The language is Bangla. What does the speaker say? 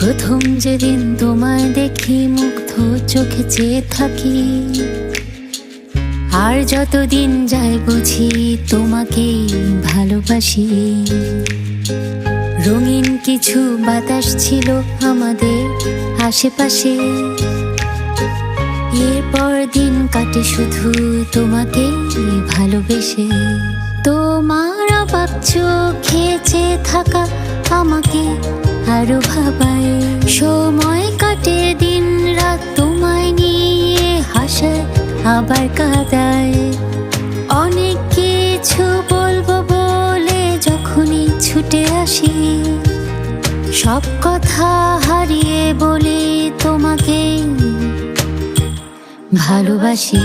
প্রথম যেদিন তোমায় দেখি মুগ্ধ চোখে চেয়ে থাকি, আর যতদিন যায় বুঝি তোমাকেই ভালোবাসি। রঙিন কিছু বাতাস ছিল আমাদের আশেপাশে, এরপর দিন কাটে শুধু তোমাকেই ভালোবেসে। তোমার অবাক চোখে চেয়ে থাকা আমাকে আরো ভাবায়, সময় কাটে দিন রাত তোমায় নিয়ে হাসায় আবার কাঁদায়। অনেক কিছু বলবো বলে যখনই ছুটে আসি, সব কথা হারিয়ে বলি তোমাকে ভালোবাসি।